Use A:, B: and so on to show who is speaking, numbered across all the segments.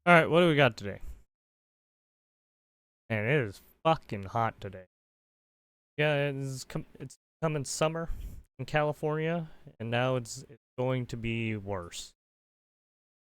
A: All right, what do we got today? And it is fucking hot today. Yeah, it's coming summer in California, and now it's going to be worse.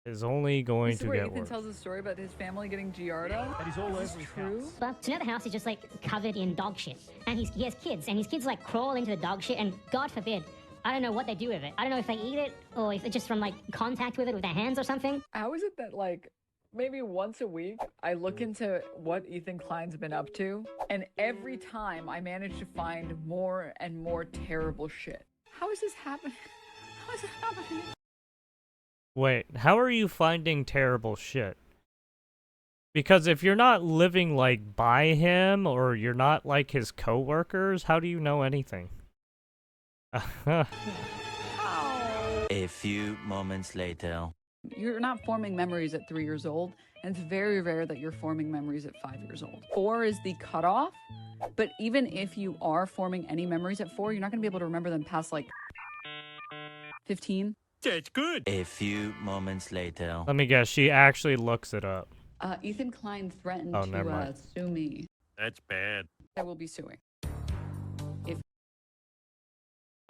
A: It's only going to get
B: Ethan
A: worse.
B: tells a story about his family getting Giardo.
C: And he's all over his
B: True?
C: house.
D: Well, so now the house is just like covered in dog shit. And he has kids, and his kids like crawl into the dog shit, and God forbid, I don't know what they do with it. I don't know if they eat it, or if it's just from like contact with it with their hands or something.
B: How is it that, like, maybe once a week, I look into what Ethan Klein's been up to, and every time I manage to find more and more terrible shit? How is this happening? How is this happening?
A: Wait, how are you finding terrible shit? Because if you're not living like by him, or you're not like his coworkers, how do you know anything?
B: How?
E: A few moments later.
B: You're not forming memories at 3 years old, and it's very rare that you're forming memories at 5 years old. 4 is the cutoff, but even if you are forming any memories at 4, you're not going to be able to remember them past, like, 15.
C: That's good.
E: A few moments later.
A: Let me guess, she actually looks it up.
B: Ethan Klein threatened
A: never
B: to
A: mind.
B: sue me.
C: That's bad.
B: I will be suing.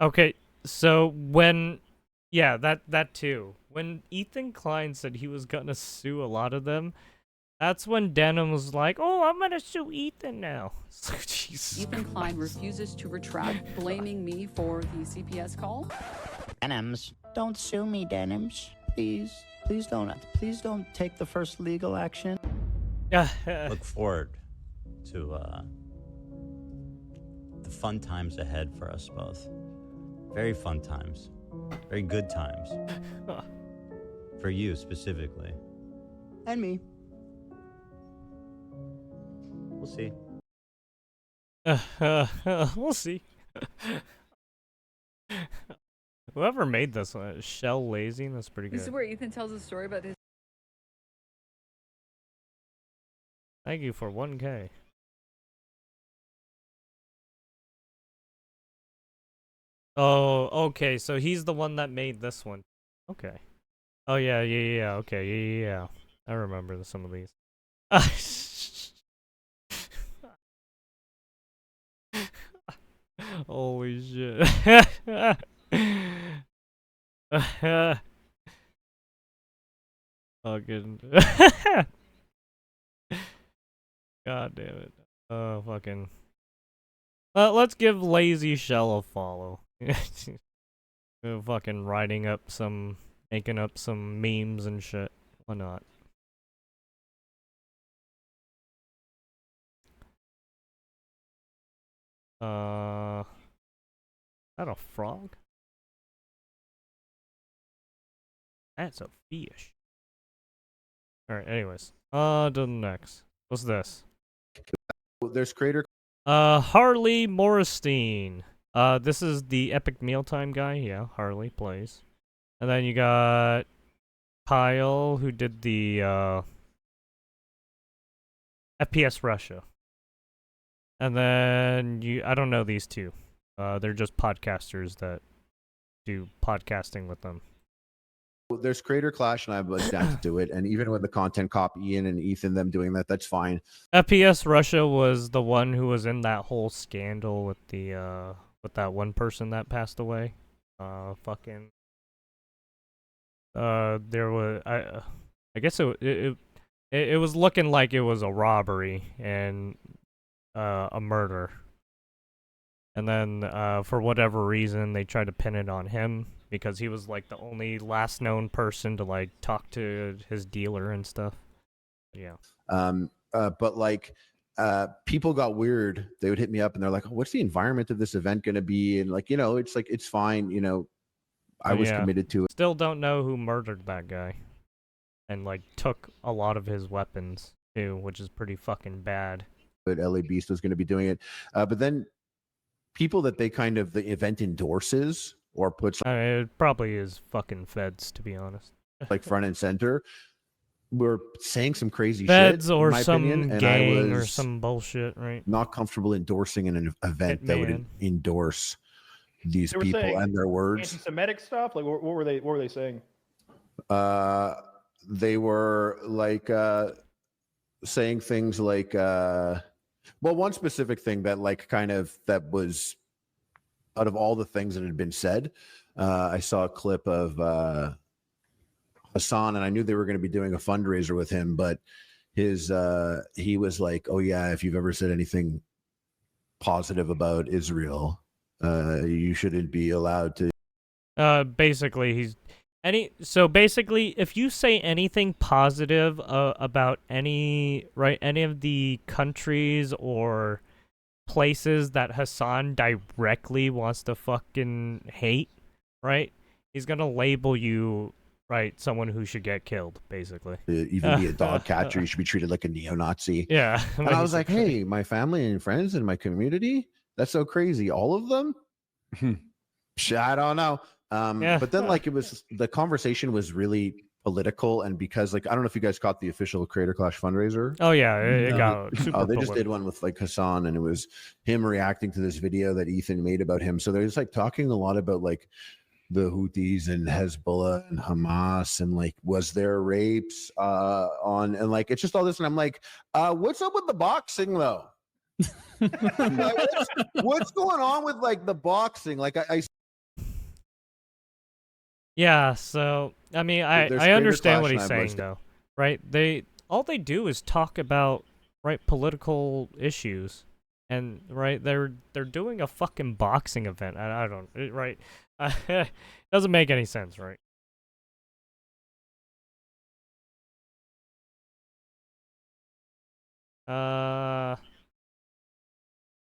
A: Okay, so when... Yeah, that too. When Ethan Klein said he was gonna sue a lot of them, that's when Denim was like, "Oh, I'm gonna sue Ethan now." Jesus
B: Ethan Klein
A: Christ.
B: refuses to retract, blaming me for the CPS call.
F: Denims, don't sue me, Denims. Please don't take the first legal action.
A: Yeah.
G: Look forward to the fun times ahead for us both. Very fun times. Very good times. For you specifically.
F: And me.
G: We'll see.
A: We'll see. Whoever made this one, Shell Lazy, that's pretty good.
B: This is where Ethan tells a story about his.
A: Thank you for 1K. Oh, okay, so he's the one that made this one. Okay. Oh, yeah, okay, yeah. I remember some of these. Holy shit. Fucking. God damn it. Oh, fucking. Let's give Lazy Shell a follow. Fucking writing up some, making up some memes and shit. Why not? Is that a frog? That's a fish. Alright, anyways. To the next. What's this?
H: There's Crater.
A: Harley Morristein. This is the Epic Mealtime guy. Yeah, Harley plays. And then you got Kyle, who did the, FPS Russia. And then I don't know these two. They're just podcasters that do podcasting with them.
H: There's Crater Clash, and I was down to do it. And even with the content cop, Ian and Ethan, them doing that, that's fine.
A: FPS Russia was the one who was in that whole scandal with the, with that one person that passed away. Fucking. There was, I guess it was looking like it was a robbery and, a murder. And then, for whatever reason, they tried to pin it on him because he was, like, the only last known person to, like, talk to his dealer and stuff. Yeah.
H: But like, people got weird. They would hit me up and they're like, "What's the environment of this event going to be?" And like, it's like, it's fine. I was committed to it.
A: Still don't know who murdered that guy. And, like, took a lot of his weapons, too, which is pretty fucking bad.
H: But LA Beast was going to be doing it. But then people that the event endorses or puts
A: I mean, it probably is fucking feds, to be honest.
H: like front and center were saying some crazy
A: Feds
H: shit,
A: or
H: in my
A: some
H: opinion, and
A: gang
H: I
A: or
H: was
A: some bullshit, right?
H: not comfortable endorsing an event that would endorse these people and their words.
I: Anti-Semitic stuff. Like, what were they saying?
H: they were like saying things like well, one specific thing that like kind of that was out of all the things that had been said, I saw a clip of Hassan, and I knew they were going to be doing a fundraiser with him, but his he was like, oh yeah, if you've ever said anything positive about Israel, you shouldn't be allowed to.
A: Basically, basically, if you say anything positive about any of the countries or places that Hassan directly wants to fucking hate, right? He's gonna label you, right, someone who should get killed, basically.
H: Even be a dog catcher, you should be treated like a neo-Nazi.
A: Yeah.
H: And I was like, hey, my family and friends and my community, that's so crazy. All of them? I don't know.
A: Yeah.
H: But then like the conversation was really political, and because like I don't know if you guys caught the official Creator Clash fundraiser.
A: Oh yeah, it got super
H: they just did one with like Hassan, and it was him reacting to this video that Ethan made about him. So they're just like talking a lot about like the Houthis and Hezbollah and Hamas, and like was there rapes on, and like it's just all this, and I'm like, what's up with the boxing though? Like, what's going on with like the boxing? Like I
A: yeah, so I mean, I understand what he's saying though, right? All they do is talk about political issues, and they're doing a fucking boxing event. I don't it doesn't make any sense, right?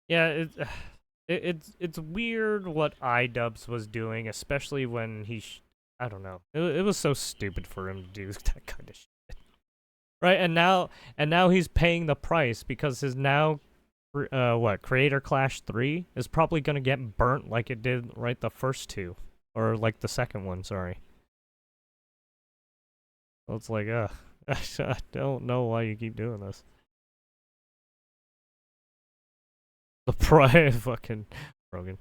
A: Yeah, it's weird what iDubbbz was doing, especially when I don't know. It was so stupid for him to do that kind of shit. Right, and now he's paying the price because his now Creator Clash 3 is probably going to get burnt like it did the first two, or like the second one, sorry. So it's like, I don't know why you keep doing this. The fucking Rogan.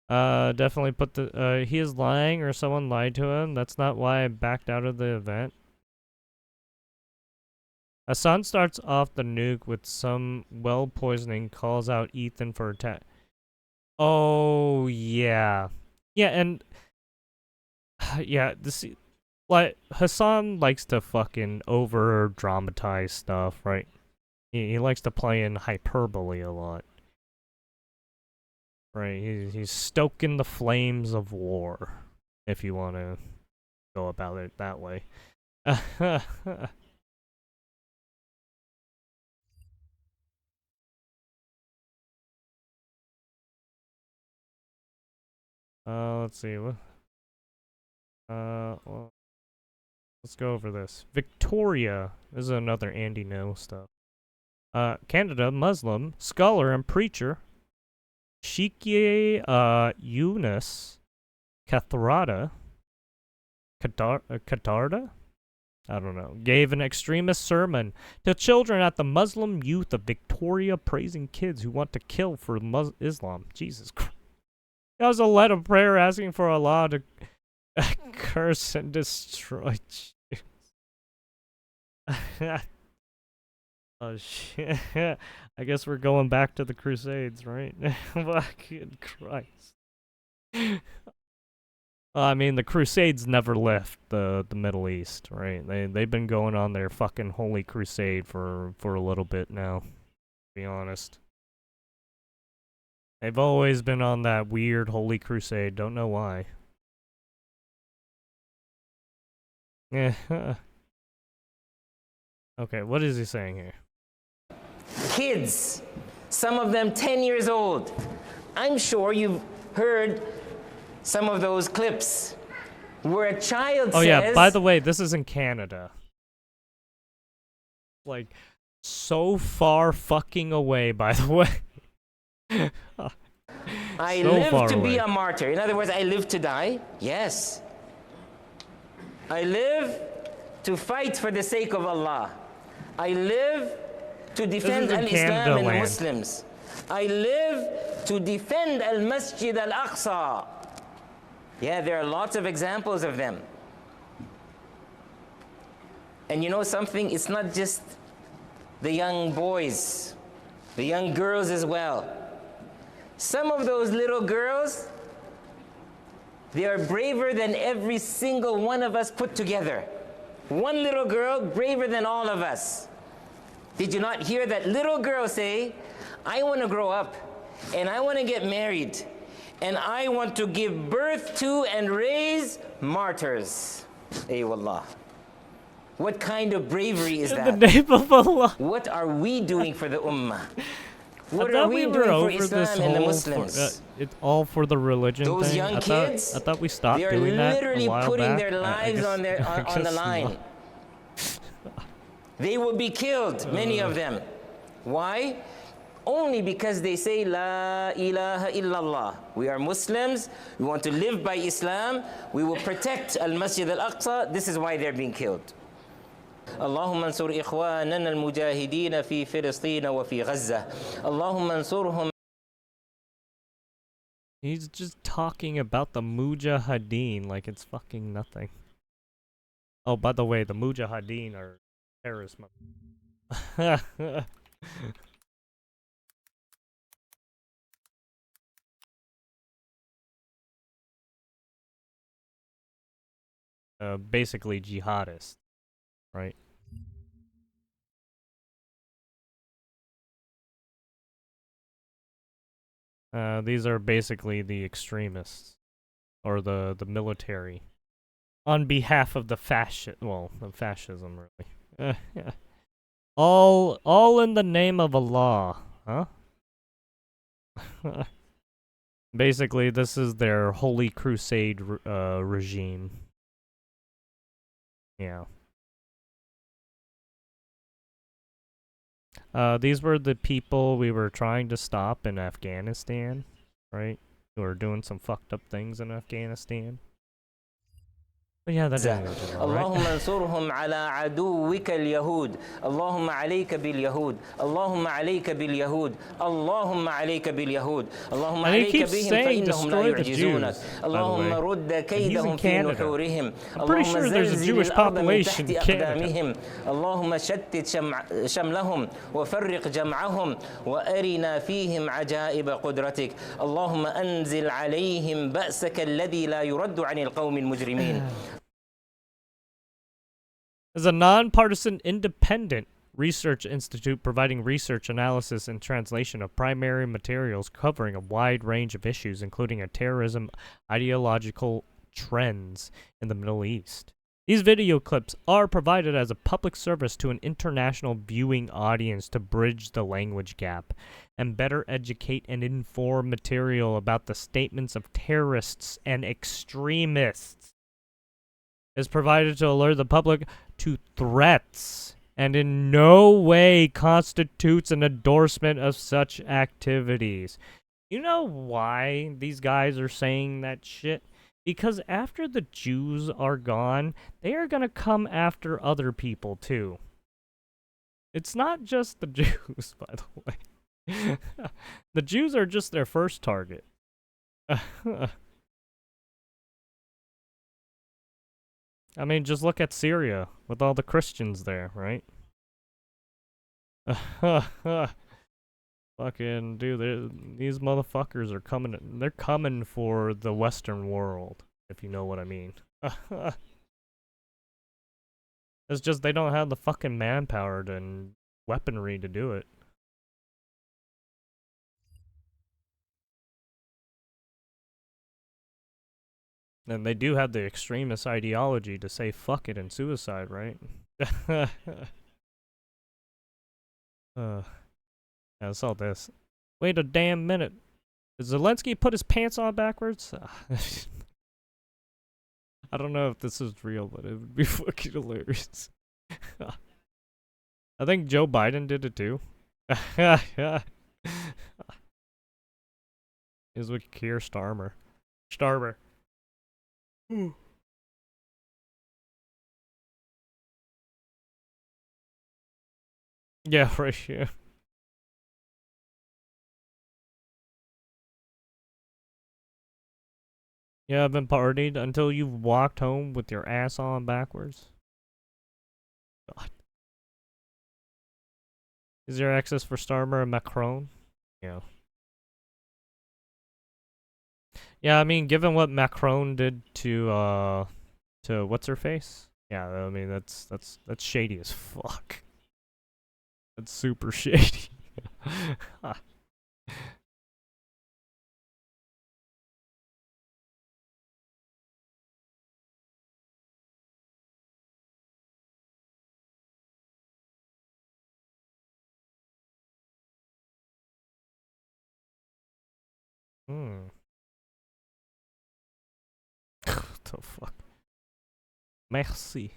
A: Definitely put the, he is lying or someone lied to him. That's not why I backed out of the event. Hassan starts off the nuke with some well poisoning, calls out Ethan for attack. Oh, yeah. Yeah, and, yeah, like, Hassan likes to fucking over-dramatize stuff, right? He likes to play in hyperbole a lot. Right, he's stoking the flames of war, if you want to go about it that way. Let's see. Well, let's go over this. Victoria. This is another Andy No stuff. Canada, Muslim, scholar and preacher. Shikye Yunus Katharda, I don't know, gave an extremist sermon to children at the Muslim youth of Victoria, praising kids who want to kill for Islam. Jesus Christ. That was a letter of prayer asking for Allah to curse and destroy Jews. Oh shit. I guess we're going back to the Crusades, right? Fucking Christ. I mean, the Crusades never left the Middle East, right? They've been going on their fucking holy crusade for a little bit now, to be honest. They've always been on that weird holy crusade, don't know why. Yeah. Okay, what is he saying here?
C: Kids, some of them 10 years old. I'm sure you've heard some of those clips where a child says...
A: Oh yeah, by the way, this is in Canada. Like, so far fucking away, by the way.
C: I live to be a martyr. In other words, I live to die. Yes. I live to fight for the sake of Allah. I live to defend al-Islam and the Muslims. I live to defend al-Masjid al-Aqsa. Yeah, there are lots of examples of them. And you know something? It's not just the young boys, the young girls as well. Some of those little girls, they are braver than every single one of us put together. One little girl braver than all of us. Did you not hear that little girl say, I want to grow up and I want to get married and I want to give birth to and raise martyrs. Ay wallah. What kind of bravery is that?
A: In the name of Allah.
C: What are we doing for the ummah? What
A: I
C: are
A: thought
C: we
A: we
C: doing
A: were
C: for
A: over
C: Islam
A: this
C: and the
A: whole
C: Muslims?
A: it's all for the religion
C: Those
A: thing.
C: young
A: I
C: kids,
A: thought we stopped
C: they are
A: doing that
C: literally
A: a while
C: putting
A: back.
C: their lives on the
A: guess
C: line.
A: not.
C: They will be killed, many of them. Why? Only because they say, La ilaha illallah. We are Muslims. We want to live by Islam. We will protect al-Masjid al-Aqsa. This is why they're being killed. اللهم انصر إخواننا المجاهدين في فلسطين وفي غزة. اللهم انصرهم.
A: He's just talking about the Mujahideen like it's fucking nothing. Oh, by the way, the Mujahideen are terrorists. Basically jihadists, right? These are basically the extremists, or the military, on behalf of the fascism, really. All in the name of Allah, huh? Basically, this is their Holy Crusade regime. Yeah. These were the people we were trying to stop in Afghanistan, right? Who were doing some fucked up things in Afghanistan. But yeah, that didn't go too well, right?
C: اللهم انصرهم على عدوك اليهود. اللهم عليك باليهود. اللهم عليك باليهود. اللهم عليك باليهود. اللهم عليك بهم فإنهم لا يعجزونك. اللهم رد كيدهم في نحورهم. اللهم زلزل الأرض من تحت أقدامهم. اللهم شتت شملهم وفرق جمعهم وأرنا فيهم عجائب قدرتك. اللهم أنزل عليهم بأسك الذي لا يرد عن القوم المجرمين.
A: Is a nonpartisan, independent research institute providing research, analysis, and translation of primary materials covering a wide range of issues, including a terrorism, ideological trends in the Middle East. These video clips are provided as a public service to an international viewing audience to bridge the language gap and better educate and inform material about the statements of terrorists and extremists. Is provided to alert the public to threats and in no way constitutes an endorsement of such activities. You know why these guys are saying that shit? Because after the Jews are gone, they are going to come after other people too. It's not just the Jews, by the way. The Jews are just their first target. I mean, just look at Syria with all the Christians there, right? Fucking dude, these motherfuckers are coming. They're coming for the Western world, if you know what I mean. It's just they don't have the fucking manpower and weaponry to do it. And they do have the extremist ideology to say fuck it and suicide, right? Yeah, I saw this. Wait a damn minute. Did Zelensky put his pants on backwards? I don't know if this is real, but it would be fucking hilarious. I think Joe Biden did it too. Is with Keir Starmer. Yeah, right here. You haven't partied until you've walked home with your ass on backwards? God. Is there access for Starmer and Macron? Yeah. Yeah, I mean, given what Macron did to what's her face? Yeah, I mean that's shady as fuck. That's super shady. Hmm. What the fuck? Merci.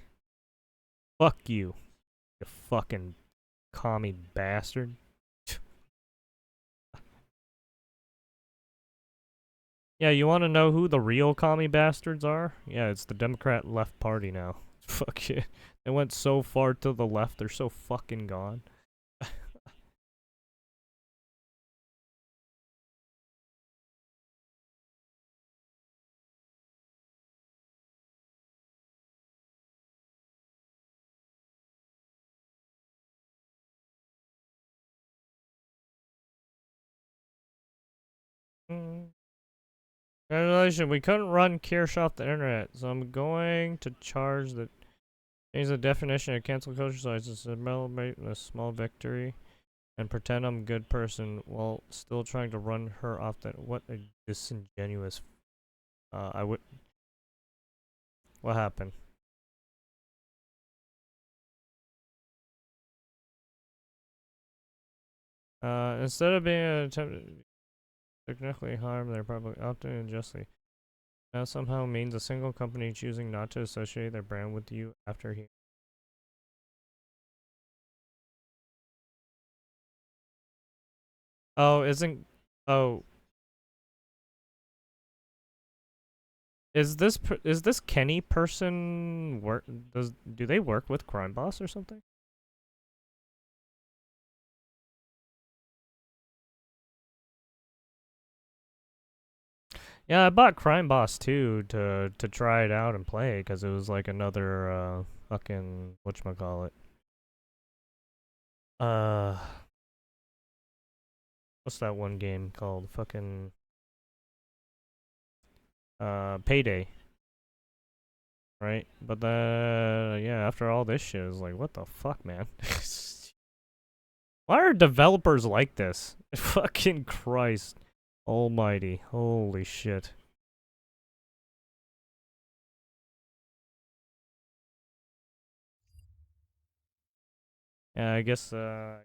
A: Fuck you. You fucking commie bastard. Yeah, you want to know who the real commie bastards are? Yeah, it's the Democrat left party now. Fuck yeah. They went so far to the left, they're so fucking gone. Congratulations, we couldn't run Kirsch off the internet, so I'm going to change the definition of cancel culture so I just celebrate a small victory and pretend I'm a good person while still trying to run her off the— what a disingenuous— what happened? Instead of being an attempt to technically harm, they're probably often unjustly. Now somehow means a single company choosing not to associate their brand with you after he— Oh, isn't— oh. Is this Kenny person do they work with Crime Boss or something? Yeah, I bought Crime Boss 2 to try it out and play because it was like another fucking whatchamacallit. What's that one game called? Fucking Payday. Right? But yeah, after all this shit, it's like, what the fuck, man? Why are developers like this? Fucking Christ almighty. Holy shit. Yeah, I guess, yeah,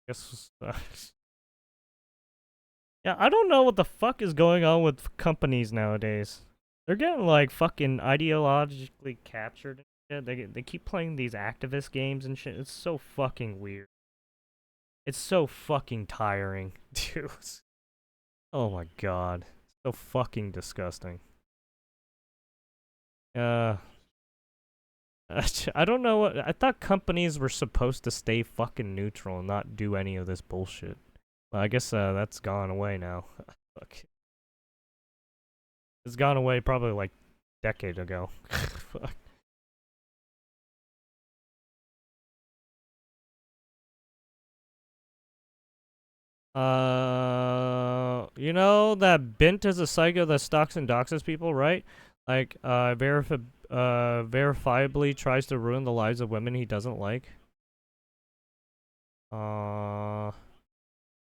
A: I don't know what the fuck is going on with companies nowadays. They're getting, like, fucking ideologically captured and shit. They keep playing these activist games and shit. It's so fucking weird. It's so fucking tiring, dude. Oh my god. So fucking disgusting. I don't know what— I thought companies were supposed to stay fucking neutral and not do any of this bullshit. Well, I guess that's gone away now. Fuck. It's gone away probably like a decade ago. Fuck. You know that Bint is a psycho that stalks and doxes people, right? Like, verifiably tries to ruin the lives of women he doesn't like.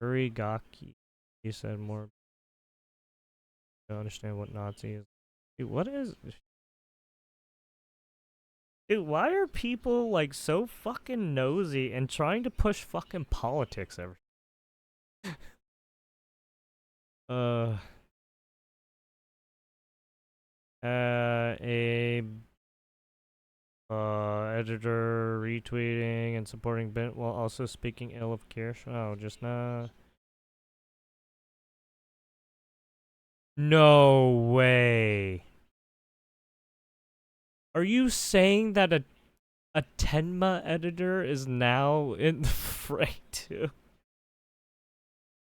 A: Urigaki. He said more. I don't understand what Nazi is. Dude, what is— dude, why are people, like, so fucking nosy and trying to push fucking politics every— editor retweeting and supporting Bint while also speaking ill of Kirsch. Oh, just not— no way. Are you saying that a Tenma editor is now in the fray too?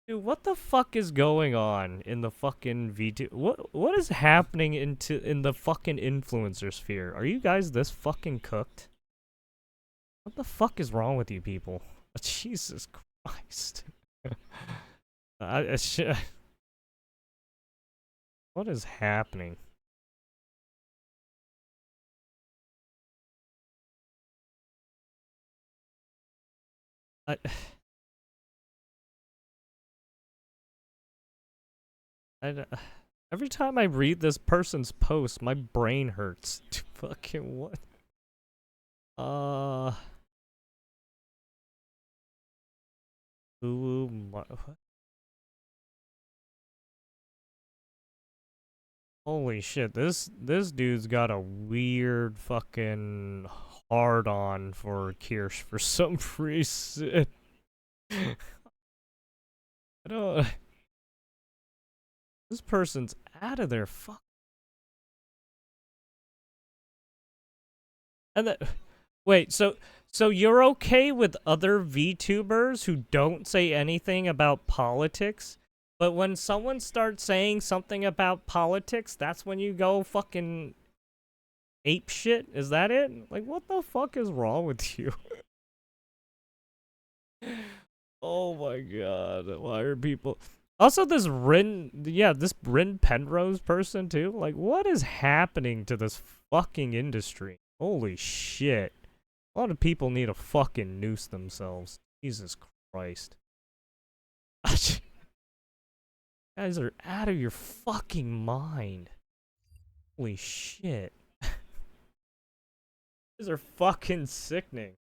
A: Dude, what the fuck is going on in the fucking V2? What is happening in the fucking influencer sphere? Are you guys this fucking cooked? What the fuck is wrong with you people? Jesus Christ. What is happening? Every time I read this person's post, my brain hurts. Fucking what? Holy shit, this dude's got a weird fucking hard on for Kirsch for some reason. I don't. This person's out of their fuck. And that. Wait, so you're okay with other VTubers who don't say anything about politics? But when someone starts saying something about politics, that's when you go fucking ape shit? Is that it? Like, what the fuck is wrong with you? Oh my god, why are people... Also, this this Rin Penrose person, too. Like, what is happening to this fucking industry? Holy shit. A lot of people need to fucking noose themselves. Jesus Christ. Guys are out of your fucking mind. Holy shit. These are fucking sickening.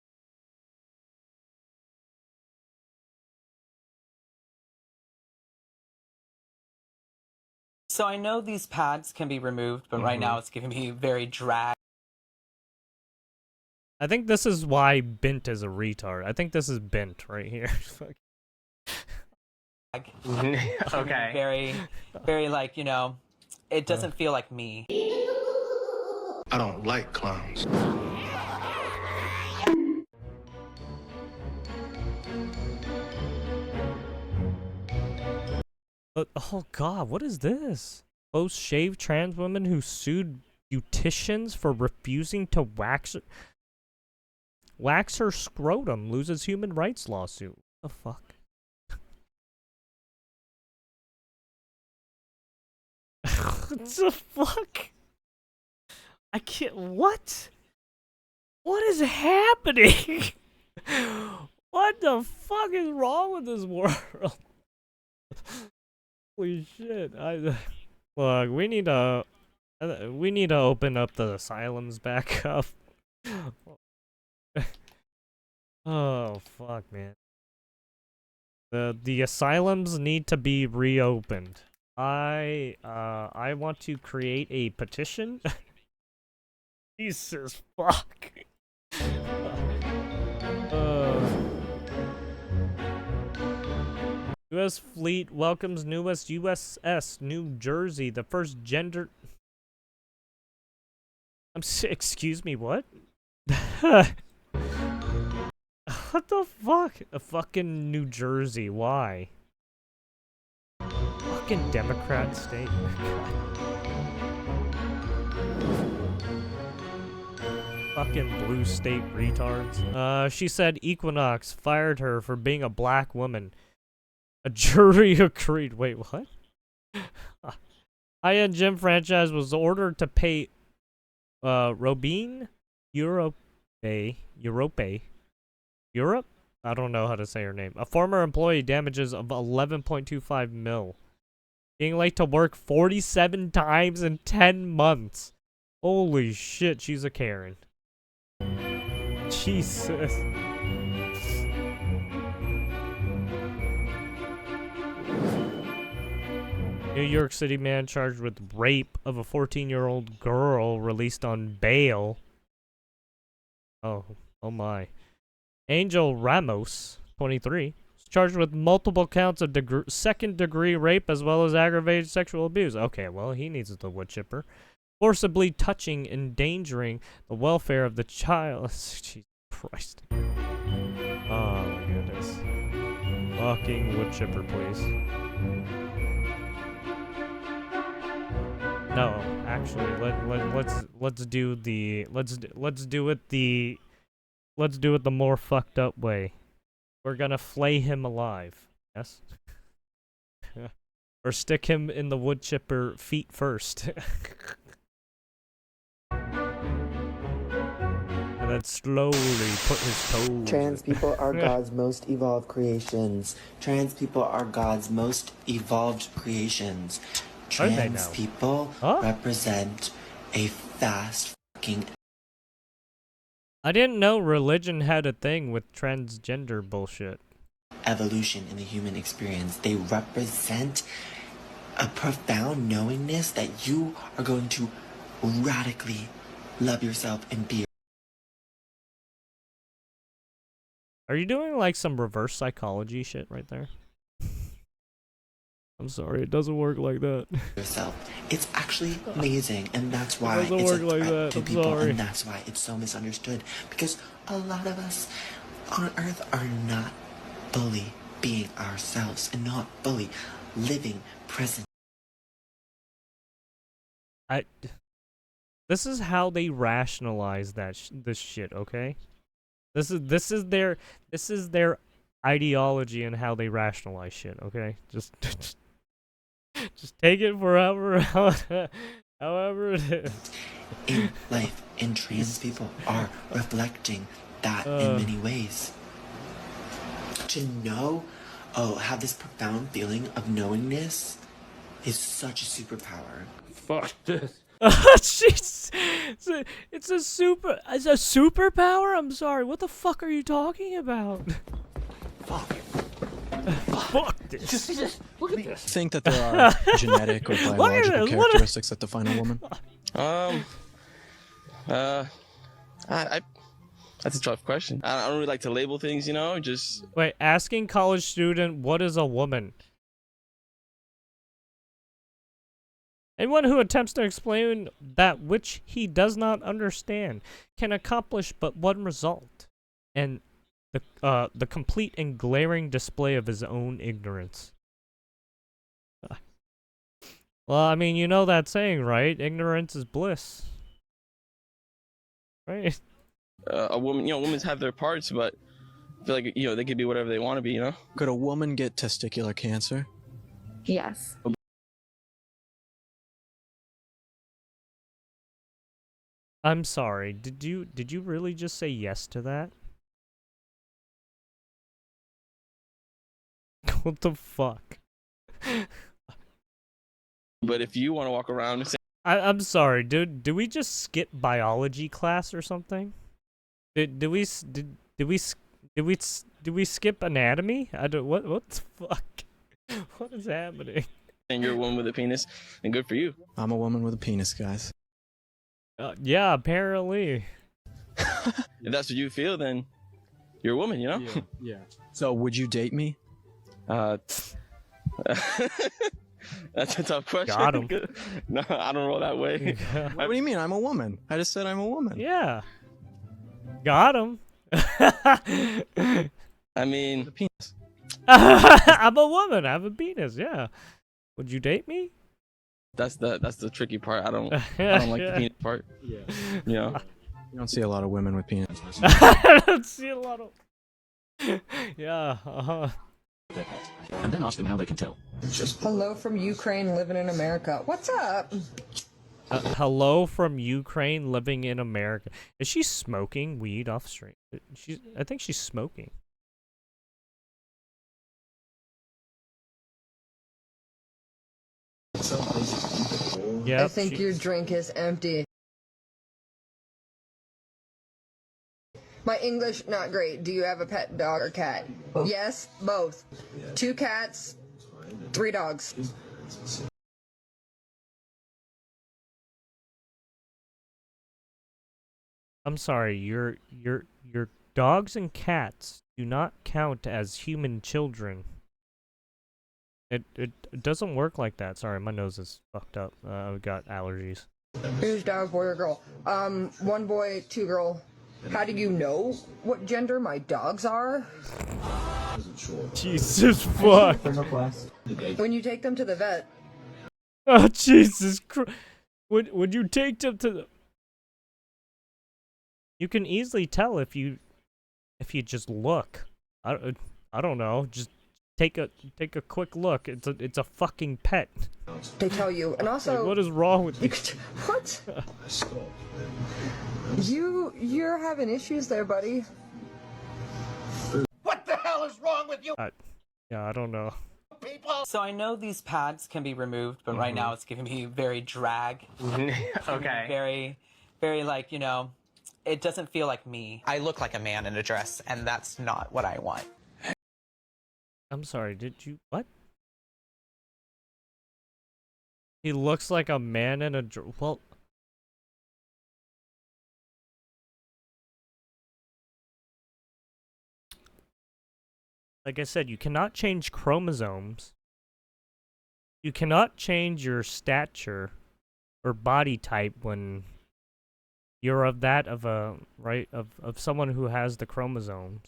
I: So I know these pads can be removed, but right now it's giving me very drag.
A: I think this is why Bint is a retard. I think this is Bint right here.
I: Okay. Very, very like, you know, it doesn't feel like me.
J: I don't like clowns.
A: Oh god, what is this? Post-shave trans woman who sued beauticians for refusing to wax her scrotum loses human rights lawsuit. What the fuck? What the fuck? I can't. What? What is happening? What the fuck is wrong with this world? Holy shit! Look, we need to open up the asylums back up. Oh fuck, man. The asylums need to be reopened. I want to create a petition. Jesus fuck. U.S. fleet welcomes newest USS New Jersey, the first gender... excuse me, what? What the fuck? A fucking New Jersey, why? Fucking Democrat state. Fucking blue state retards. She said Equinox fired her for being a black woman. A jury agreed. Wait, what? High-end gym franchise was ordered to pay Robin Europe? I don't know how to say her name. A former employee damages of 11.25 mil. Being late to work 47 times in 10 months. Holy shit, she's a Karen. Jesus. New York City man charged with rape of a 14-year-old girl released on bail. Oh my. Angel Ramos, 23, is charged with multiple counts of second-degree rape as well as aggravated sexual abuse. Okay, well, he needs the wood chipper. Forcibly touching, endangering the welfare of the child. Jesus Christ. Oh my goodness. Fucking wood chipper, please. No, actually, let's do it let's do it the more fucked up way. We're gonna flay him alive. Yes? Or stick him in the wood chipper feet first. And then slowly put his toes.
K: Trans people are God's most evolved creations. Trans people are God's most evolved creations. Trans people represent a fast fucking.
A: I didn't know religion had a thing with transgender bullshit.
K: Evolution in the human experience. They represent a profound knowingness that you are going to radically love yourself and be.
A: Are you doing like some reverse psychology shit right there? I'm sorry, it doesn't work like that.
K: Yourself. It's actually amazing, and that's why
A: it doesn't
K: it's
A: work
K: a
A: like
K: threat
A: that.
K: to
A: I'm
K: people,
A: sorry.
K: and that's why it's so misunderstood. Because a lot of us on Earth are not fully being ourselves and not fully living present.
A: This is how they rationalize that this shit, okay? This is their ideology and how they rationalize shit, okay? Just take it forever, however it is.
K: In life, and trans people are reflecting that in many ways. To know, have this profound feeling of knowingness is such a superpower.
L: Fuck this.
A: Jeez. It's a superpower? I'm sorry. What the fuck are you talking about?
L: Fuck.
A: Fuck this.
L: Just look at this.
M: Think that there are genetic or biological characteristics that define a woman?
L: That's a tough question. I don't really like to label things, you know, just...
A: Wait, asking college student, what is a woman? Anyone who attempts to explain that which he does not understand can accomplish but one result, and the complete and glaring display of his own ignorance. Well, I mean, you know that saying, right? Ignorance is bliss. Right?
L: A woman, you know, women have their parts, but I feel like, you know, they could be whatever they want to be, you know?
M: Could a woman get testicular cancer?
N: Yes.
A: I'm sorry. Did you really just say yes to that? What the fuck?
L: But if you want to walk around and say...
A: I'm sorry, dude. Did we just skip biology class or something? Did we skip anatomy? I don't. What the fuck? What is happening?
L: And you're a woman with a penis, and good for you.
M: I'm a woman with a penis, guys.
A: Yeah, apparently.
L: If that's what you feel, then you're a woman, you know?
M: Yeah. So, would you date me?
L: That's a tough question.
A: Got him.
L: No, I don't roll that way.
M: What do you mean? I'm a woman. I just said I'm a woman.
A: Yeah. Got him.
L: I mean,
M: the penis.
A: I'm a woman. I have a penis. Yeah. Would you date me?
L: That's the tricky part. I don't like the penis part.
M: Yeah.
L: You know.
M: You don't see a lot of women with penises.
A: I don't see a lot of. Yeah.
O: And then ask them how they can tell.
P: Hello from Ukraine, living in America. What's up?
A: Hello from Ukraine, living in America. Is she smoking weed off stream? I think she's smoking. Yeah.
P: I think your drink is empty. My English, not great. Do you have a pet dog or cat? Both. Yes, both. 2 cats, 3 dogs.
A: I'm sorry, your dogs and cats do not count as human children. It doesn't work like that. Sorry, my nose is fucked up. I've got allergies.
P: Who's dog, boy or girl? 1 boy, 2 girl. How do you know what gender my dogs are?
A: Jesus fuck.
P: When you take them to the vet.
A: Oh Jesus Christ. Would you take them to the... You can easily tell if you if you just look. I don't know. Just take a quick look. It's a fucking pet.
P: They tell you, and also,
A: Like, what is wrong with you?
P: What? You're having issues there, buddy.
N: What the hell is wrong with you?
A: Yeah, I don't know.
I: So I know these pads can be removed, but right now it's giving me very drag.
Q: Okay.
I: Very, very like, you know, it doesn't feel like me.
Q: I look like a man in a dress, and that's not what I want.
A: I'm sorry, did you... What? He looks like a man in a... Well... Like I said, you cannot change chromosomes. You cannot change your stature or body type when you're of someone who has the chromosomes.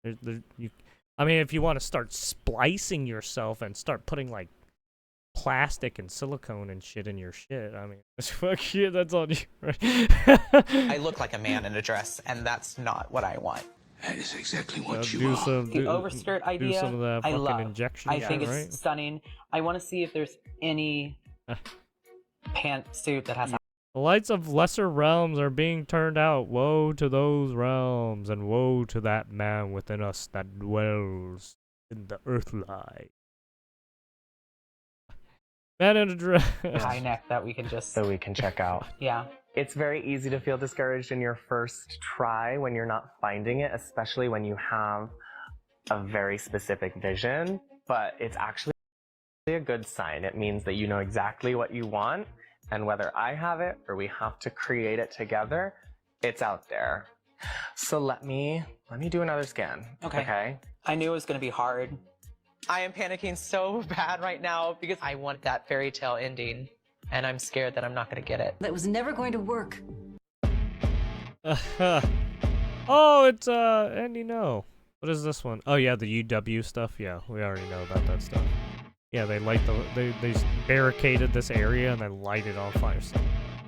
A: I mean, if you want to start splicing yourself and start putting like plastic and silicone and shit in your shit, I mean, fuck you, that's on you, right?
Q: I look like a man in a dress, and that's not what I want.
J: That is exactly what you
A: do
J: are.
I: The overskirt idea,
A: do some of that
I: I
A: fucking
I: love.
A: injection
I: I think
A: shit,
I: it's
A: right?
I: stunning. I want to see if there's any pantsuit that has.
A: The lights of lesser realms are being turned out. Woe to those realms, and woe to that man within us that dwells in the earthlight. Man in a dress.
I: High neck that we can just.
R: So we can check out.
I: Yeah.
R: It's very easy to feel discouraged in your first try when you're not finding it, especially when you have a very specific vision, but it's actually a good sign. It means that you know exactly what you want, and whether I have it or we have to create it together, it's out there. So let me do another scan. Okay.
I: I knew it was going to be hard.
Q: I am panicking so bad right now because I want that fairy tale ending, and I'm scared that I'm not going to get it.
S: That was never going to work.
A: Oh, it's Andy, no. What is this one? Oh yeah, the UW stuff. Yeah, we already know about that stuff. Yeah, they light they barricaded this area and then light it on fire. So,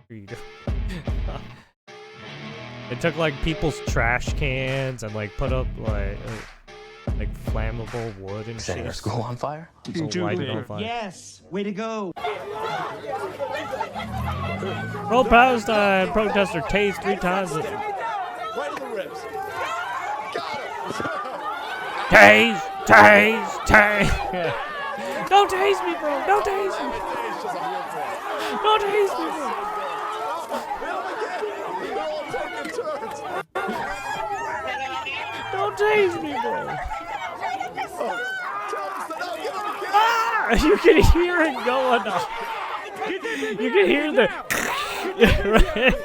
A: here you go. They took like people's trash cans and like put up like flammable wood and
M: Setting
A: shit.
M: our school on fire?
A: So light it on fire.
N: Yes, way to go.
A: Pro Palestine protester tased 3 times.
N: Right in the ribs.
A: Tase, tase, tase. Don't tase me, bro. Don't tase me. Don't tase me, bro. Don't tase me, bro. Ah! You can hear it going on. You can hear the right?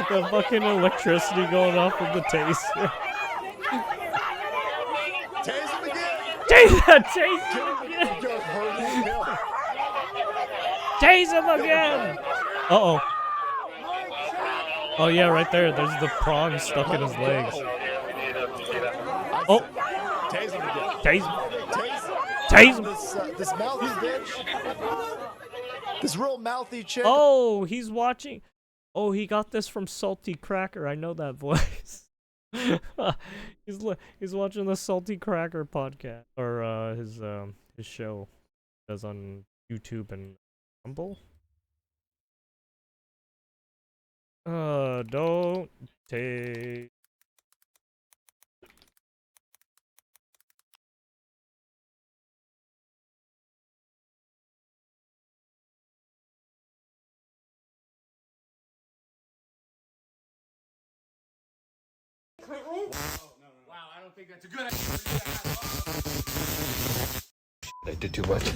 A: The fucking electricity going off from the taser.
N: Tase him again.
A: Tase him again. Tase him again. Uh-oh. Oh yeah, right there. There's the prong stuck in his legs. Oh.
N: Tase him again.
A: Tase him.
N: This mouthy bitch. This real mouthy chick.
A: Oh, he's watching. Oh, he got this from Salty Cracker. I know that voice. He's watching the Salty Cracker podcast or his show he does on YouTube and Rumble. Don't take.
N: Wow, I don't think that's a good idea.
J: They did too much.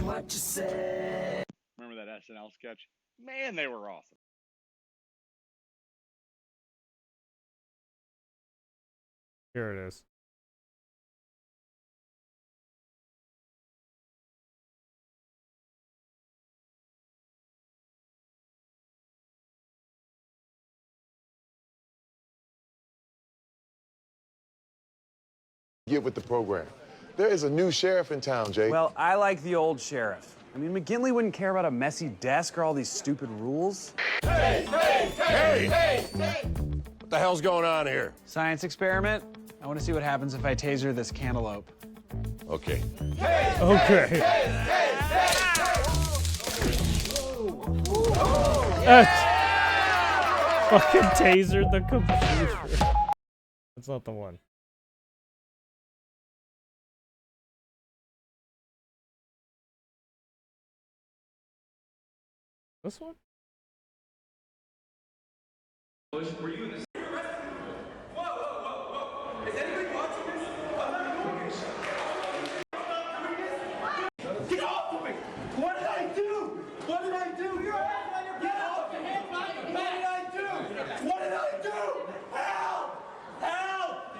N: What you say?
T: Remember that SNL sketch? Man, they were awesome.
A: Here it is.
U: Get with the program. There is a new sheriff in town, Jake.
V: Well, I like the old sheriff. I mean, McGinley wouldn't care about a messy desk or all these stupid rules.
N: Hey, hey, hey, hey, hey! What the hell's going on here?
V: Science experiment. I want to see what happens if I taser this cantaloupe.
N: Okay.
A: Okay. Fucking tasered the computer. That's not the one. This one?
D: Were you in this? Whoa, whoa, whoa, whoa. Is anybody watching this? I'm not doing this. Get off of me! What did I do? What did I do? Get off of me! What did I do? What did I do? Help! Help!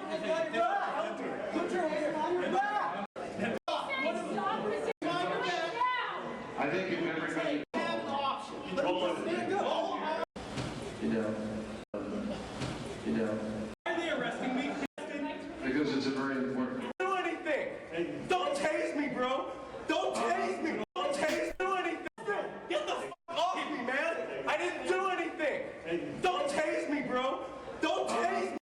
D: Put your hands on your back! I think if everybody have an option. Why are they arresting me? Because it's a very important. Do anything. Don't tase me, bro. Don't tase me. Don't tase me. Do anything. Get the fuck off me, man. I didn't do anything. Don't tase me, bro. Don't tase me.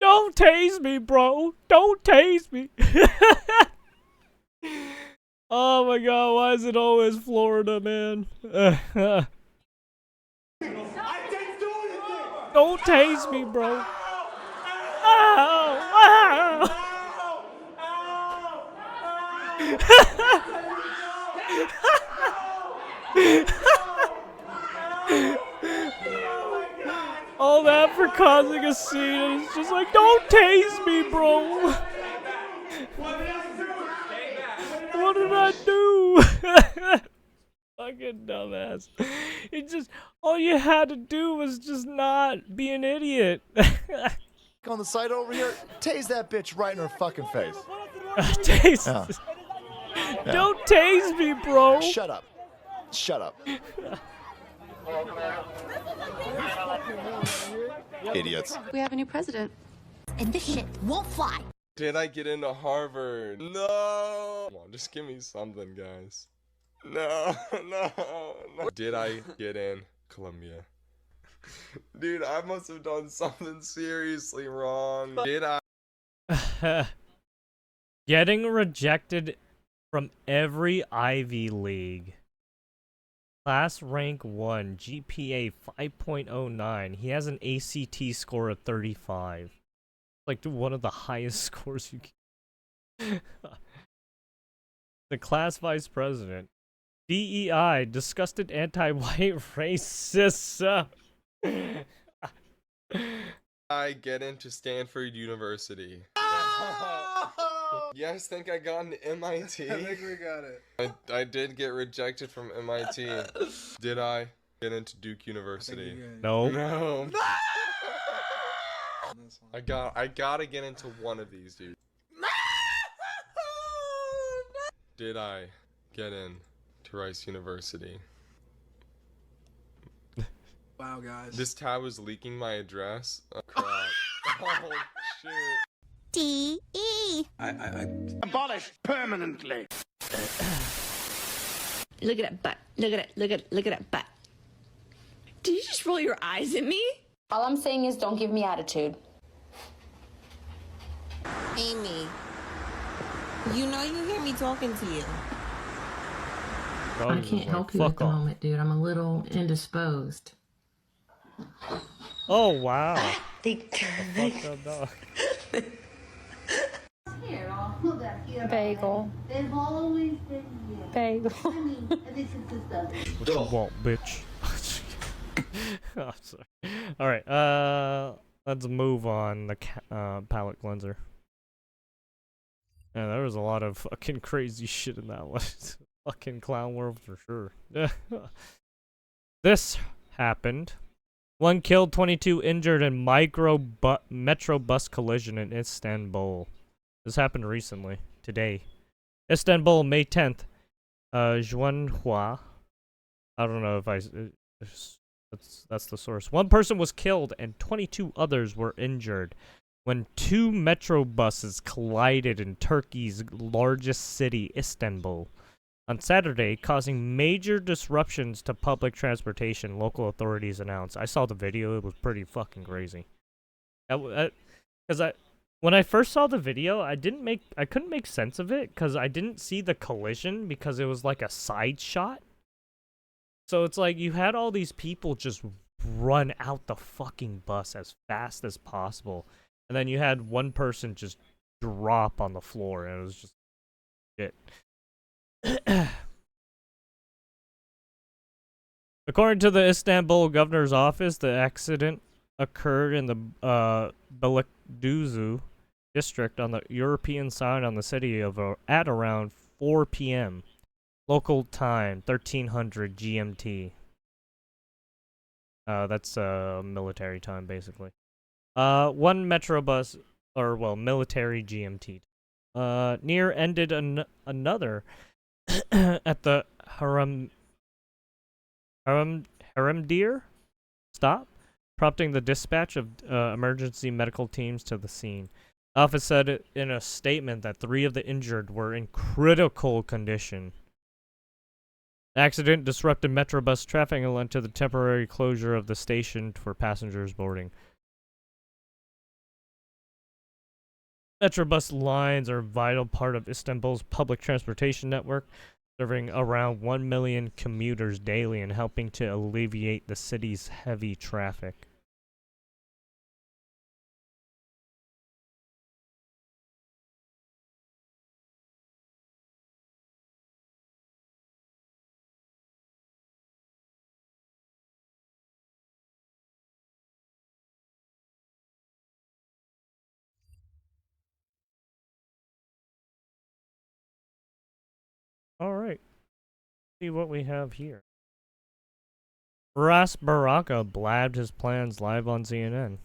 A: Don't tase me, bro. Don't tase me. Oh my god, why is it always Florida, man? Don't tase me, bro. Ow! All that for causing a scene, and it's just like, don't tase me, bro. What did I do? Fucking dumbass. It just, all you had to do was just not be an idiot.
N: On the side over here, tase that bitch right in her fucking face.
A: Tase.
N: Yeah.
A: Don't tase me, bro.
N: Shut up. Shut up. Idiots.
S: We have a new president. And this shit won't fly.
L: Did I get into Harvard? No. Come on, just give me something, guys. No. Did I get in Columbia? Dude, I must have done something seriously wrong. Did I?
A: Getting rejected from every Ivy League. Class rank 1, GPA 5.09. He has an ACT score of 35. Like one of the highest scores you can. The class vice president. DEI, disgusted anti-white racists.
L: I get into Stanford University. You guys think I got into MIT?
V: I think we got it.
L: I did get rejected from MIT. Did I get into Duke University?
A: No.
L: No. I gotta get into one of these, dude. Did I get in to Rice University?
V: Wow, guys.
L: This tab was leaking my address. Oh, crap. Oh, shoot.
S: D-E.
N: I abolished permanently.
S: Look at that butt. Look at it. Look at that butt. Did you just roll your eyes at me?
W: All I'm saying is don't give me attitude.
X: Amy, you know you hear me talking to you.
A: I
X: can't help you at the moment, dude. I'm a little indisposed.
A: Oh wow.
S: Bagel. Bagel.
A: What you want, bitch? Oh, sorry. All right. Let's move on. The palette cleanser. Yeah, there was a lot of fucking crazy shit in that one. Fucking clown world for sure. This happened. 1 killed, 22 injured in metro bus collision in Istanbul. This happened recently, today. Istanbul, May 10th. Juanhua. I don't know if that's the source. 1 person was killed and 22 others were injured when 2 metro buses collided in Turkey's largest city, Istanbul. on Saturday, causing major disruptions to public transportation, local authorities announced. I saw the video. It was pretty fucking crazy. Because when I first saw the video, I couldn't make sense of it because I didn't see the collision because it was like a side shot. So it's like you had all these people just run out the fucking bus as fast as possible. And then you had one person just drop on the floor, and it was just shit. According to the Istanbul governor's office, the accident occurred in the Beylikdüzü district on the European side on the city of at around 4 p.m. local time, 1300 GMT. That's military time, basically. One metro bus, or well, military GMT. Near ended another at the Haremdeer stop, prompting the dispatch of emergency medical teams to the scene. The office said in a statement that 3 of the injured were in critical condition. The accident disrupted Metrobus traffic and led to the temporary closure of the station for passengers boarding. Metrobus lines are a vital part of Istanbul's public transportation network, serving around 1 million commuters daily and helping to alleviate the city's heavy traffic. All right. See what we have here. Ras Baraka blabbed his plans live on CNN.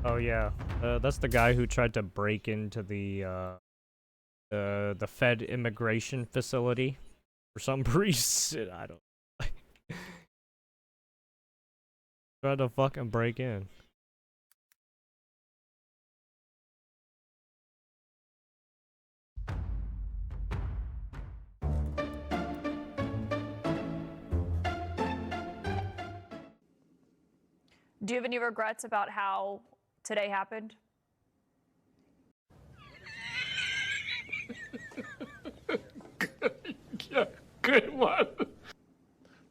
A: Oh yeah, that's the guy who tried to break into the Fed immigration facility for some reason. I don't. Tried to fucking break in.
B: Do you have any regrets about how today happened?
N: Good one.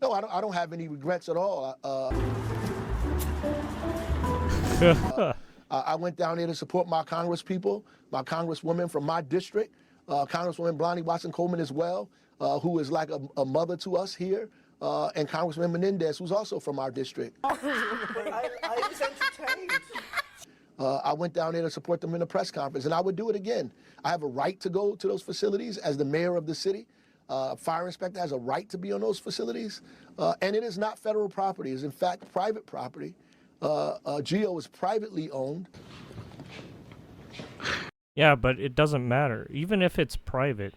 N: No, I don't have any regrets at all. I went down there to support my Congress people, my Congresswoman from my district, Congresswoman Blondie Watson-Coleman as well, who is like a mother to us here, and Congressman Menendez, who's also from our district.
D: I was entertained.
N: I went down there to support them in a press conference, and I would do it again. I have a right to go to those facilities as the mayor of the city. Fire inspector has a right to be on those facilities, and it is not federal property. It is in fact private property. Geo is privately owned.
A: Yeah, but it doesn't matter. Even if it's private,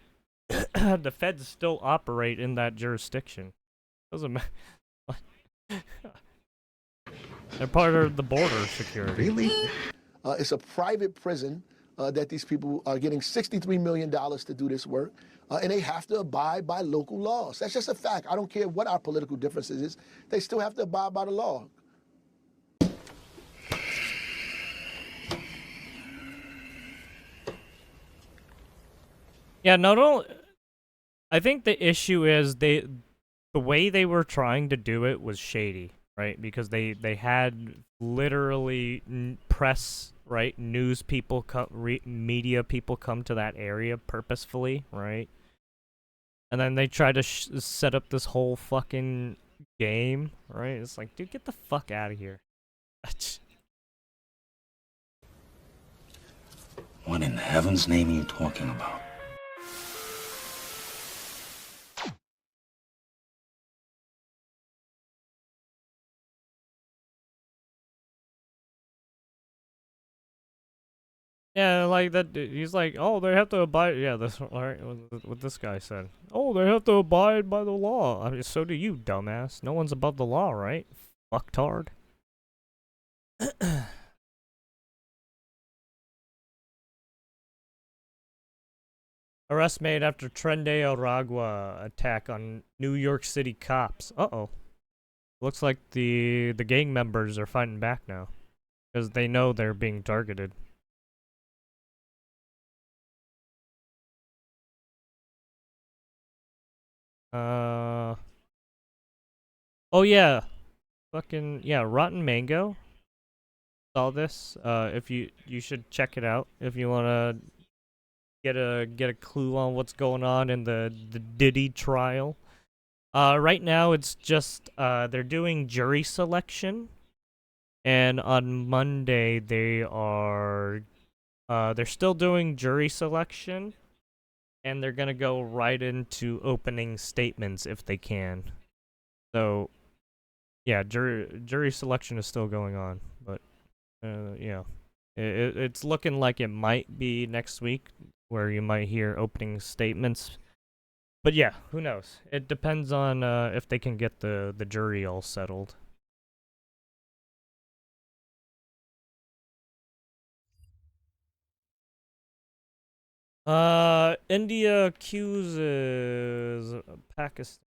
A: the feds still operate in that jurisdiction. Doesn't matter. They're part of the border security.
N: Really? It's a private prison that these people are getting $63 million to do this work, and they have to abide by local laws. That's just a fact. I don't care what our political differences is. They still have to abide by the law.
A: Yeah, not only... I think the issue is the way they were trying to do it was shady, right? Because they had literally press, right? News people, media people come to that area purposefully, right? And then they tried to set up this whole fucking game, right? It's like, dude, get the fuck out of here.
O: What in heaven's name are you talking about?
A: Yeah, like that. He's like, oh, they have to abide. Yeah, that's right. What this guy said. Oh, they have to abide by the law. I mean, so do you, dumbass. No one's above the law, right? Fucktard. Arrest made after Tren de Aragua attack on New York City cops. Uh-oh. Looks like the gang members are fighting back now. Because they know they're being targeted. Oh yeah. Fucking, yeah, Rotten Mango. Saw this. If you should check it out if you wanna get a clue on what's going on in the Diddy trial. Right now it's just they're doing jury selection, and on Monday they're still doing jury selection, and they're gonna go right into opening statements if they can. So yeah, jury selection is still going on, but yeah, it's looking like it might be next week where you might hear opening statements. But yeah, who knows? It depends on if they can get the jury all settled. India accuses Pakistan.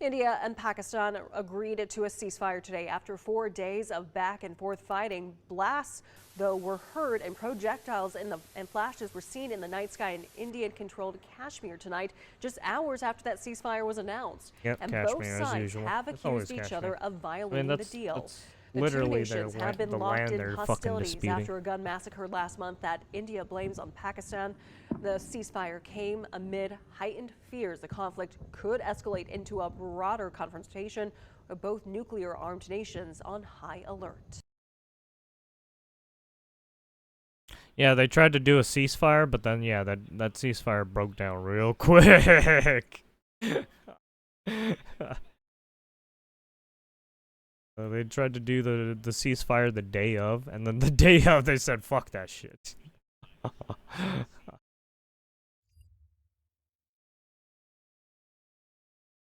E: India and Pakistan agreed to a ceasefire today after 4 days of back and forth fighting. Blasts, though, were heard and projectiles and flashes were seen in the night sky in Indian-controlled Kashmir tonight, just hours after that ceasefire was announced.
A: Yep,
E: and
A: Kashmir,
E: both
A: as
E: sides
A: usual.
E: have
A: It's always
E: accused each
A: Kashmir.
E: other of violating
A: I mean,
E: the deal.
A: that's
E: The
A: literally
E: two nations have been
A: the
E: locked
A: land
E: in
A: they're fucking
E: hostilities
A: disputing.
E: after a gun massacre last month that India blames on Pakistan. The ceasefire came amid heightened fears the conflict could escalate into a broader confrontation with both nuclear-armed nations on high alert.
A: Yeah, they tried to do a ceasefire, but then yeah, that ceasefire broke down real quick. They tried to do the ceasefire the day of, and then the day of they said, fuck that shit.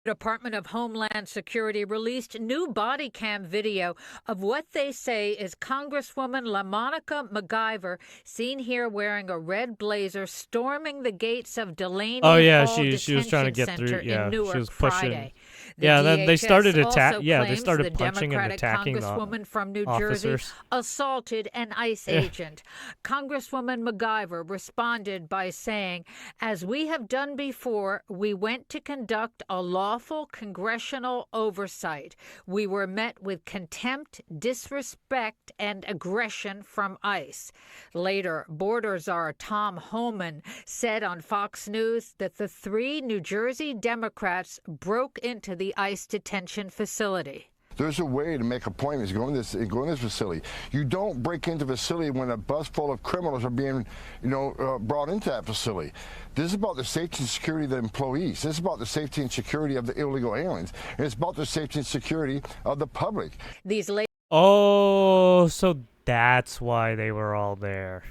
F: Department of Homeland Security released new body cam video of what they say is Congresswoman LaMonica MacGyver, seen here wearing a red blazer, storming the gates of Delaney
A: Oh yeah,
F: Hall
A: she was trying to get
F: Detention
A: through.
F: Center
A: Yeah,
F: in Newark
A: she was pushing.
F: Friday. The
A: Yeah, then they
F: DHS
A: started
F: also
A: they started
F: claims the
A: punching and
F: Democratic
A: attacking the
F: Congresswoman from New
A: officers.
F: Jersey assaulted an ICE
A: Yeah.
F: agent. Congresswoman MacGyver responded by saying, "As we have done before, we went to conduct a lawful congressional oversight. We were met with contempt, disrespect, and aggression from ICE." Later, Border Czar Tom Homan said on Fox News that the 3 New Jersey Democrats broke into the ICE detention facility.
U: There's a way to make appointments, go in this facility. You don't break into the facility when a bus full of criminals are being, brought into that facility. This is about the safety and security of the employees. This is about the safety and security of the illegal aliens. And it's about the safety and security of the public.
F: These
A: Oh, so that's why they were all there.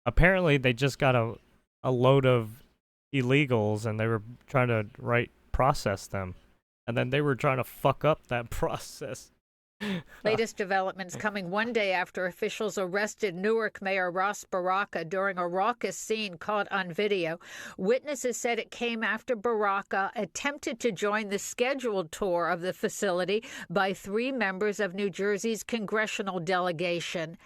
A: Apparently, they just got a load of illegals, and they were trying to process them. And then they were trying to fuck up that process.
F: Latest developments coming one day after officials arrested Newark Mayor Ross Baraka during a raucous scene caught on video. Witnesses said it came after Baraka attempted to join the scheduled tour of the facility by 3 members of New Jersey's congressional delegation.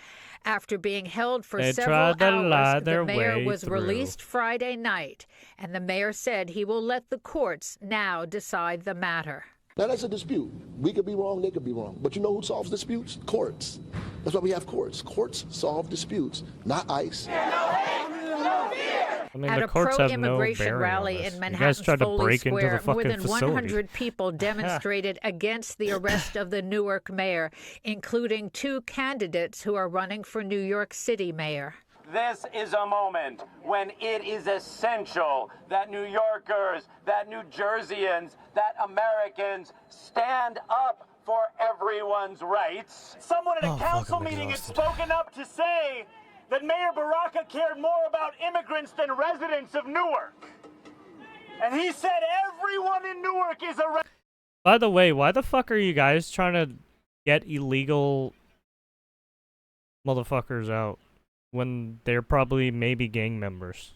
F: After being held for several hours, the mayor was released Friday night, and the mayor said he will let the courts now decide the matter.
N: Now, that's a dispute. We could be wrong, they could be wrong. But you know who solves disputes? Courts. That's why we have courts. Courts solve disputes, not ICE.
A: I mean,
F: At
A: the
F: a
A: courts have no
F: pro-immigration
A: bearing
F: rally
A: on this.
F: in
A: You guys
F: Manhattan's
A: tried to
F: Foley
A: break into
F: Square,
A: the
F: more
A: fucking
F: than
A: facility.
F: 100 people demonstrated against the arrest of the Newark mayor, including 2 candidates who are running for New York City mayor.
G: This is a moment when it is essential that New Yorkers, that New Jerseyans, that Americans stand up for everyone's rights. Someone at a council meeting had spoken up to say that Mayor Baraka cared more about immigrants than residents of Newark. And he said everyone in Newark is a
A: By the way, why the fuck are you guys trying to get illegal motherfuckers out when they're probably maybe gang members?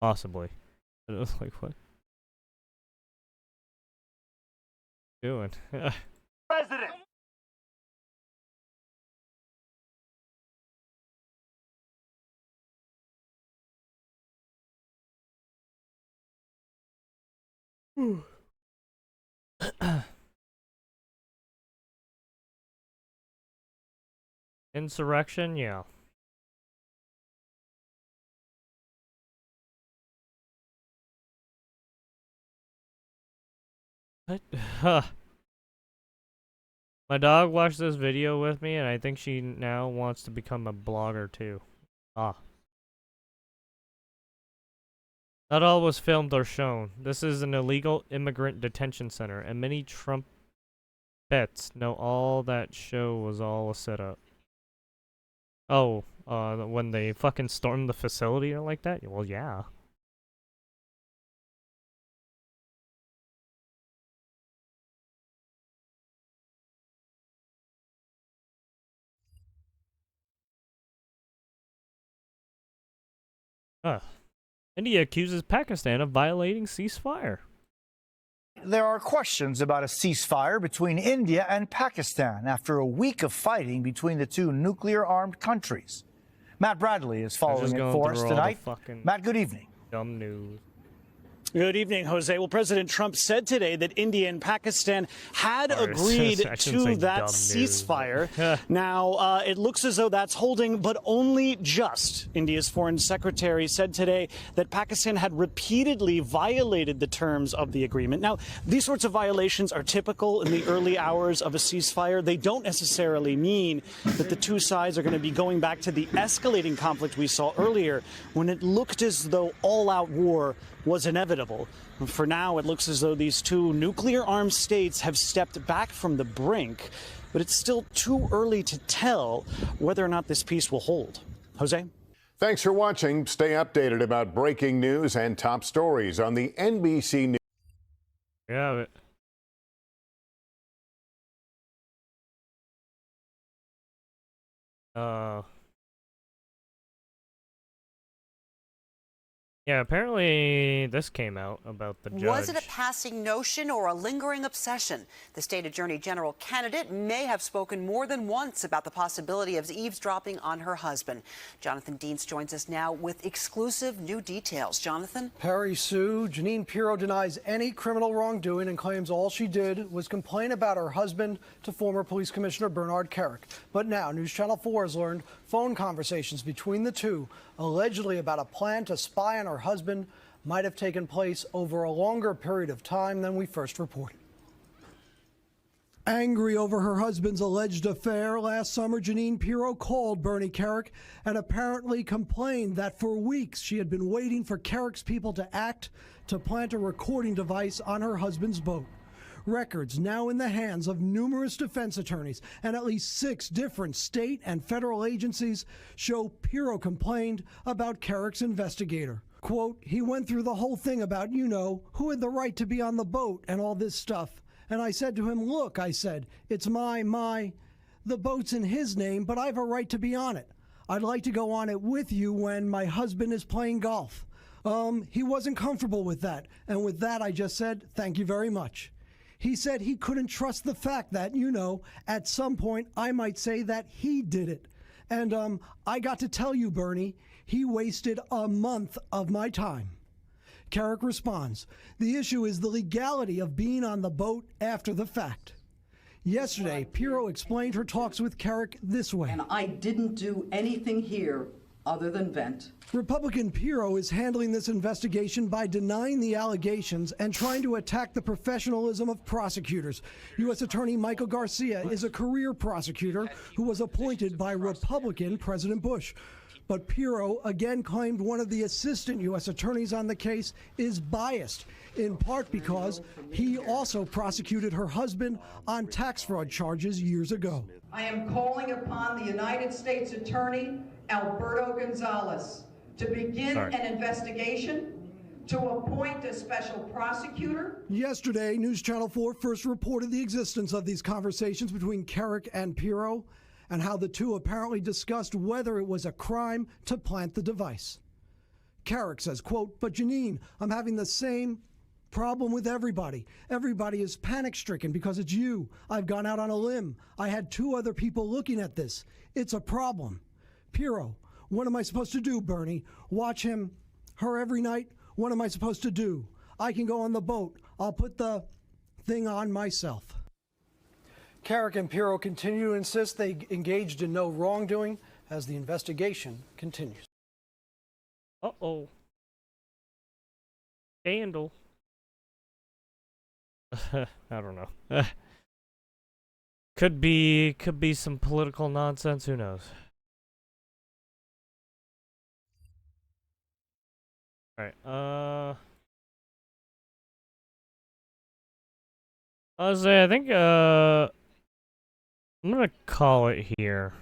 A: Possibly. It was like, what? Doing?
G: President.
A: Insurrection, yeah. What? My dog watched this video with me, and I think she now wants to become a blogger too. Ah. Not all was filmed or shown. This is an illegal immigrant detention center, and many Trump vets know all that show was all a setup. Oh, when they fucking stormed the facility or like that? Well, yeah. India accuses Pakistan of violating ceasefire.
C: There are questions about a ceasefire between India and Pakistan after a week of fighting between the two nuclear-armed countries. Matt Bradley is following it for us tonight. Matt, good evening.
A: Dumb news.
H: Good evening, Jose. Well, President Trump said today that India and Pakistan had agreed to that ceasefire. Now, it looks as though that's holding, but only just. India's foreign secretary said today that Pakistan had repeatedly violated the terms of the agreement. Now, these sorts of violations are typical in the early hours of a ceasefire. They don't necessarily mean that the two sides are going to be going back to the escalating conflict we saw earlier when it looked as though all-out war was inevitable. For now, it looks as though these two nuclear-armed states have stepped back from the brink, but it's still too early to tell whether or not this peace will hold. Jose?
K: Thanks for watching. Stay updated about breaking news and top stories on the NBC News.
A: Yeah, yeah, apparently this came out about the judge.
P: Was it a passing notion or a lingering obsession? The state attorney general candidate may have spoken more than once about the possibility of eavesdropping on her husband. Jonathan Deans joins us now with exclusive new details. Jonathan?
Y: Perry Sue, Jeanine Pirro denies any criminal wrongdoing and claims all she did was complain about her husband to former police commissioner Bernard Kerik. But now News Channel 4 has learned phone conversations between the two, allegedly about a plan to spy on her husband, might have taken place over a longer period of time than we first reported. Angry over her husband's alleged affair, last summer Jeanine Pirro called Bernie Kerik and apparently complained that for weeks she had been waiting for Kerik's people to act to plant a recording device on her husband's boat. Records now in the hands of numerous defense attorneys and at least 6 different state and federal agencies show Pirro complained about Kerik's investigator. Quote, he went through the whole thing about, you know, who had the right to be on the boat and all this stuff. And I said to him, look, I said, it's the boat's in his name, but I have a right to be on it. I'd like to go on it with you when my husband is playing golf. He wasn't comfortable with that. And with that, I just said, thank you very much. He said he couldn't trust the fact that, you know, at some point I might say that he did it. And I got to tell you, Bernie, he wasted a month of my time. Kerik responds, the issue is the legality of being on the boat after the fact. Yesterday, Pirro explained her talks with Kerik this way.
Z: And I didn't do anything here other than vent.
Y: Republican Pirro is handling this investigation by denying the allegations and trying to attack the professionalism of prosecutors. U.S. Attorney Michael Garcia is a career prosecutor who was appointed by Republican President Bush. But Pirro again claimed one of the assistant U.S. attorneys on the case is biased, in part because he also prosecuted her husband on tax fraud charges years ago.
Z: I am calling upon the United States Attorney, Alberto Gonzalez, to begin an investigation to appoint a special prosecutor.
Y: Yesterday, News Channel 4 first reported the existence of these conversations between Carrick and Pirro and how the two apparently discussed whether it was a crime to plant the device. Carrick says, quote, "But Janine, I'm having the same problem with everybody. Everybody is panic-stricken because it's you. I've gone out on a limb. I had 2 other people looking at this. It's a problem." Pirro, "What am I supposed to do, Bernie? Watch her every night? What am I supposed to do? I can go on the boat. I'll put the thing on myself." Carrick and Pirro continue to insist they engaged in no wrongdoing as the investigation continues.
A: Uh-oh. Scandal. I don't know. Could be some political nonsense, who knows. Alright, I think, I'm gonna call it here.